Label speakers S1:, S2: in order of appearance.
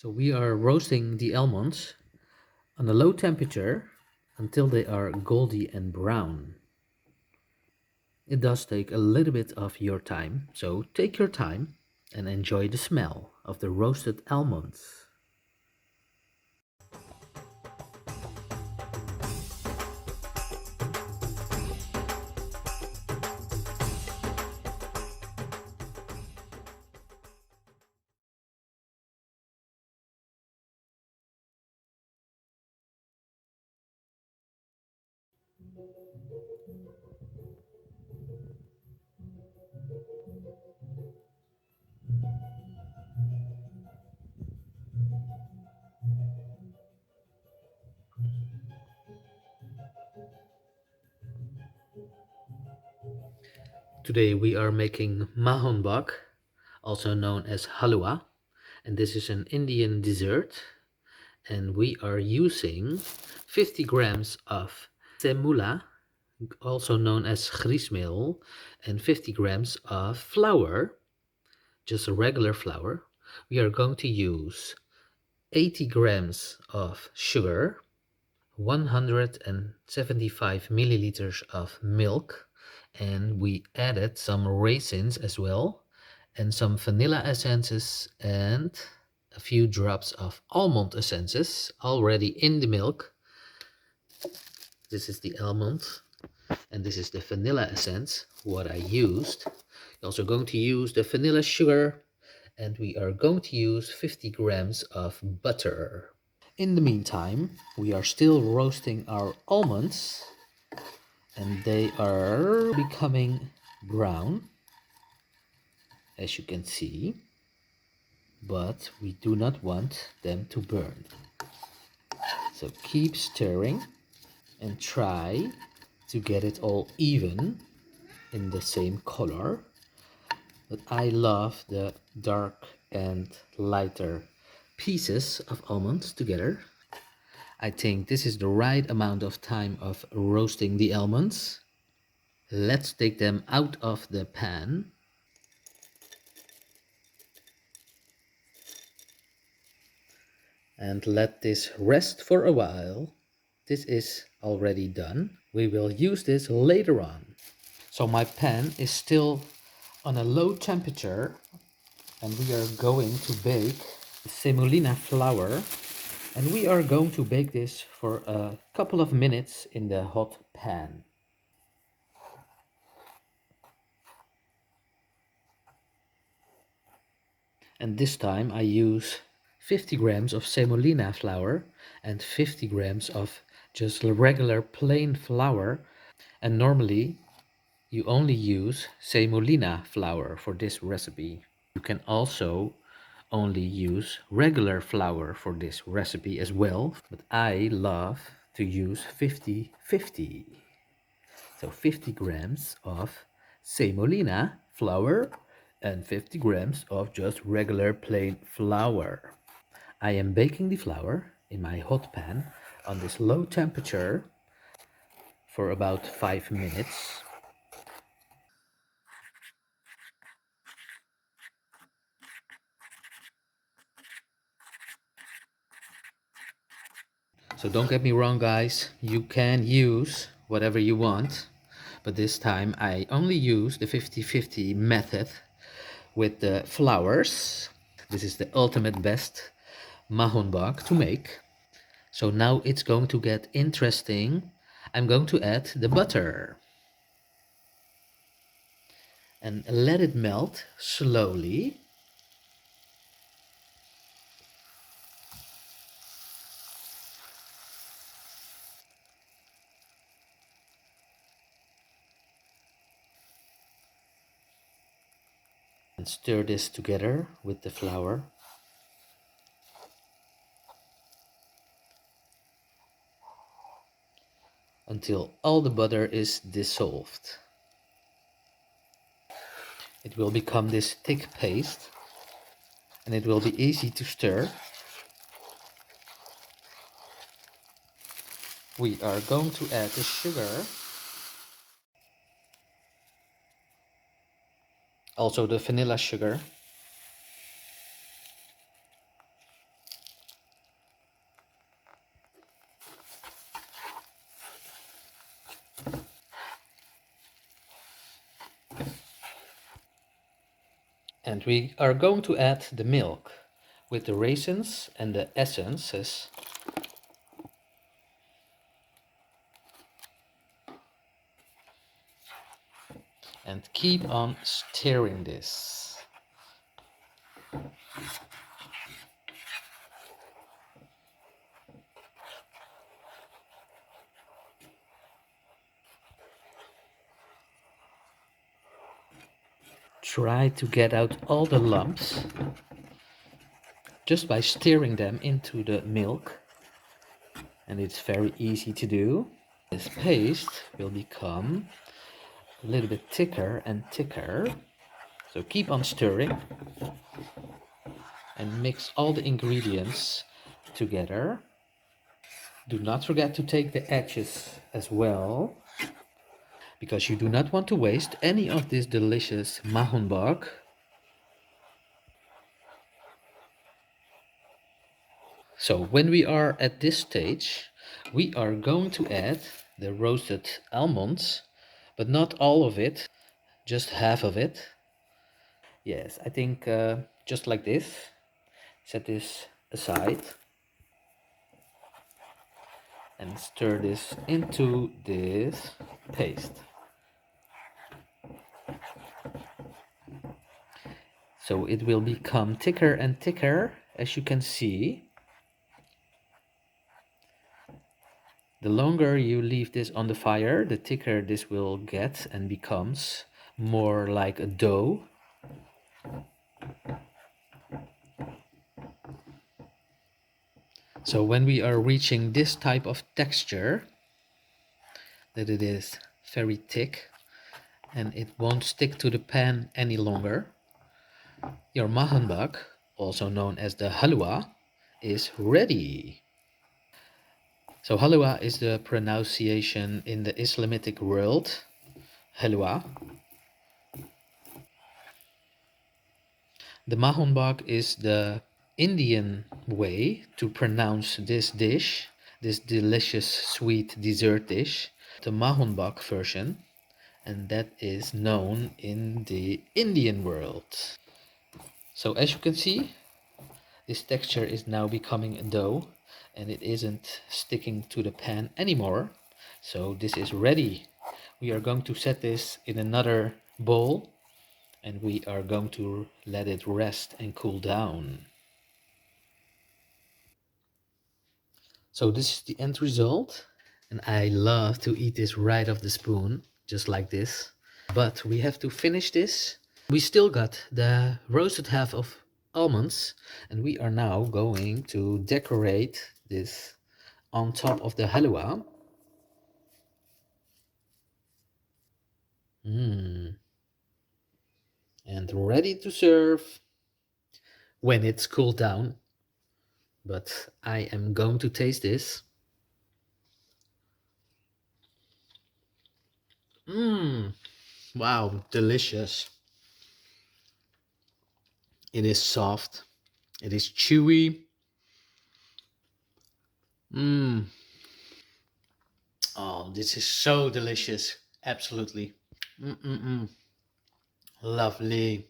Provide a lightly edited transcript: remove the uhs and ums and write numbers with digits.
S1: So we are roasting the almonds on a low temperature until they are goldy and brown. It does take a little bit of your time, so take your time and enjoy the smell of the roasted almonds. Today we are making Mahanbhog, also known as Haluwa, and this is an Indian dessert. And we are using 50 grams of semula, also known as grießmehl, and 50 grams of flour, just a regular flour. We are going to use 80 grams of sugar, 175 milliliters of milk, and we added some raisins as well, and some vanilla essences and a few drops of almond essences already in the milk. This is the almond and this is the vanilla essence, what I used. We're also going to use the vanilla sugar, and we are going to use 50 grams of butter. In the meantime, we are still roasting our almonds, and they are becoming brown, as you can see, but we do not want them to burn. So keep stirring and try to get it all even in the same color. But I love the dark and lighter pieces of almonds together. I think this is the right amount of time of roasting the almonds. Let's take them out of the pan. And let this rest for a while. This is already done. We will use this later on. So my pan is still on a low temperature, and we are going to bake semolina flour, and we are going to bake this for a couple of minutes in the hot pan. And this time I use 50 grams of semolina flour and 50 grams of just regular plain flour. And normally you only use semolina flour for this recipe. You can also only use regular flour for this recipe as well, but I love to use 50-50. So 50 grams of semolina flour and 50 grams of just regular plain flour. I am baking the flour in my hot pan on this low temperature for about 5 minutes. So don't get me wrong, guys, you can use whatever you want, but this time I only use the 50-50 method with the flours. This is the ultimate best Mahanbhog to make. So now it's going to get interesting. I'm going to add the butter and let it melt slowly. And stir this together with the flour. Until all the butter is dissolved. It will become this thick paste, and it will be easy to stir. We are going to add the sugar, also the vanilla sugar. And we are going to add the milk with the raisins and the essences. And keep on stirring this. Try to get out all the lumps just by stirring them into the milk. And it's very easy to do. This paste will become a little bit thicker and thicker. So keep on stirring and mix all the ingredients together. Do not forget to take the edges as well, because you do not want to waste any of this delicious mahanbhog. So when we are at this stage, we are going to add the roasted almonds, but not all of it, just half of it. Yes, I think just like this. Set this aside and stir this into this paste. So it will become thicker and thicker, as you can see. The longer you leave this on the fire, the thicker this will get and becomes more like a dough. So when we are reaching this type of texture, that it is very thick and it won't stick to the pan any longer, your mahanbhog, also known as the halwa, is ready. So halwa is the pronunciation in the Islamic world, halwa. The mahanbhog is the Indian way to pronounce this dish, this delicious sweet dessert dish, the mahanbhog version, and that is known in the Indian world. So as you can see, this texture is now becoming a dough and it isn't sticking to the pan anymore. So this is ready. We are going to set this in another bowl and we are going to let it rest and cool down. So this is the end result. And I love to eat this right off the spoon, just like this. But we have to finish this. We still got the roasted half of almonds. And we are now going to decorate this on top of the halwa. And ready to serve when it's cooled down. But I am going to taste this. Wow, delicious. It is soft. It is chewy. Oh, this is so delicious. Absolutely. Lovely.